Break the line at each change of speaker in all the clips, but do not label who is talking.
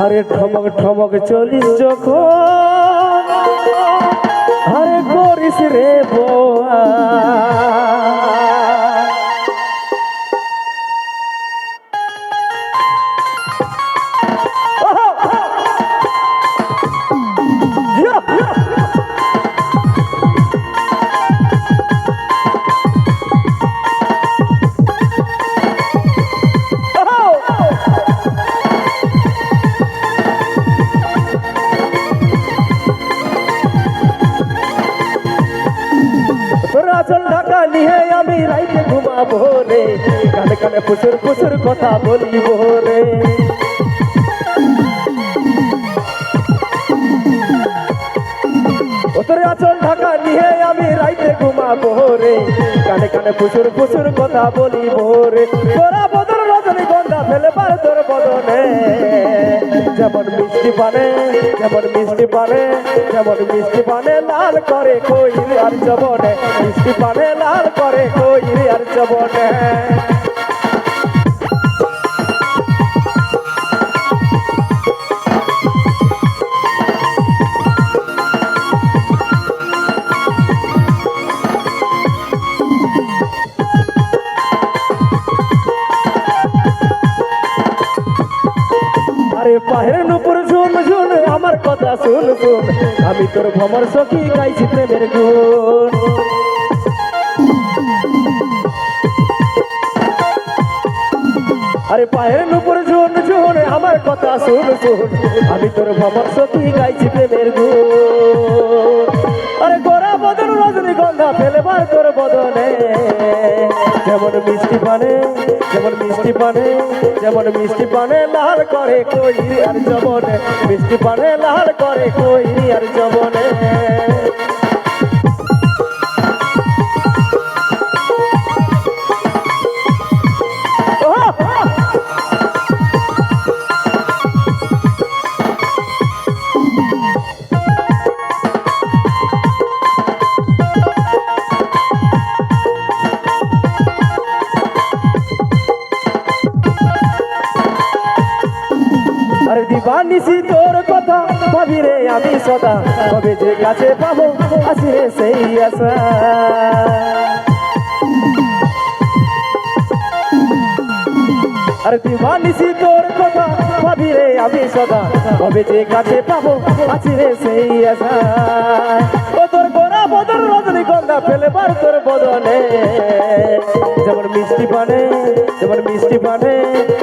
আরে ঠমক ঠমক চলিস যখন আরে করিস রে বোয়া আচল ঢাকা নিয়ে আমি রাইতে ঘুমাবো রে কানে কানে প্রচুর প্রচুর কথা বলিব রে তোর আচল ঢাকা নিয়ে আমি রাইতে ঘুমাবো রে কানে কানে প্রচুর প্রচুর কথা বলিব রে তোরা বদল রজনীগন্ধা ফেলে পার তোর বদনে যেমন মিষ্টি পানে যেমন মিষ্টি পানে যেমন মিষ্টি পানে লাল করে কই আর জবনে মিষ্টি পানে লাল করে কই আর জবনে আরে পাহের নুপুর ঝুন ঝুন আমার কথা শুন শুন আমি তোর ভ্রমর সখী গাইছি প্রেমের গুণ আরে পাহের নুপুর ঝুন ঝুন আমার কথা শুন শুন আমি তোর ভ্রমর সখী গাইছি প্রেমের গুণ আরে গোরা বদন রজনীগন্ধা ফেলেবার তোর বদনে যেমন মিষ্টি পানে যেমন মিষ্টি পানে যেমন মিষ্টি পানে লাল করে কই আর জবনে মিষ্টি পানে লাল করে কই আর জবনে আরে দিবানিসি তোর কথা ভাবি রে আমি সদা কবে যে কাছে পাবো আসি রে সেই আশা আরে দিবানিসি তোর কথা ভাবি রে আমি সদা কবে যে কাছে পাবো আসি রে সেই আশা ও তোর গোরা বদন রজনীগন্ধা ফেলেবার তোর বদনে যেমন মিষ্টি পানে যেমন মিষ্টি পানে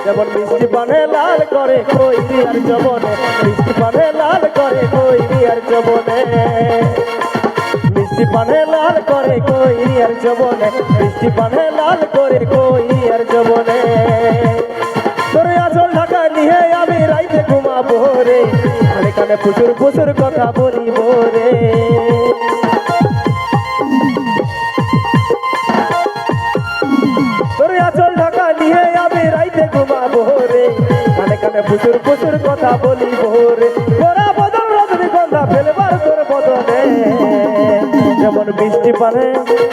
যেমন মিষ্টি পানে লাল করে কই আর জবনে মিষ্টি পানে লাল করে কই আর জবনে মিষ্টি পানে লাল করে কই আর জবনে মিষ্টি পানে লাল করে কই আর জবনে তোর আচল ঢাকা নিয়ে আমি রাইতে ঘুমাবো রে কানে কানে প্রচুর প্রচুর কথা বলিব রে তোর আচল ঢাকা নিয়ে আমি রাইতে ঘুমাবো রে কানে কানে প্রচুর প্রচুর কথা বলিব রে গোরা বদল রজনীগন্ধা ফেলবার তোর বদনে যেমন মিষ্টি পানে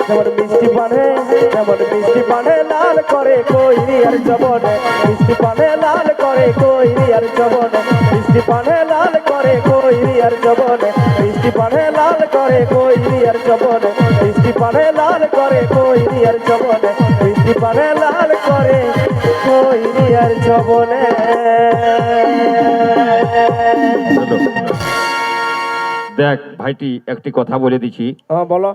যেমন মিষ্টি পানে যেমন মিষ্টি পানে লাল করে কই আর জবনে মিষ্টি পানে লাল করে কই আর জবনে মিষ্টি পানে লাল করে কই আর জবনে মিষ্টি পানে লাল করে কই আর জবনে মিষ্টি পানে লাল করে কই আর জবনে মিষ্টি পানে লাল করে কই আর জবনে
দেখ ভাইটি একটি কথা বলে দিছি
বলো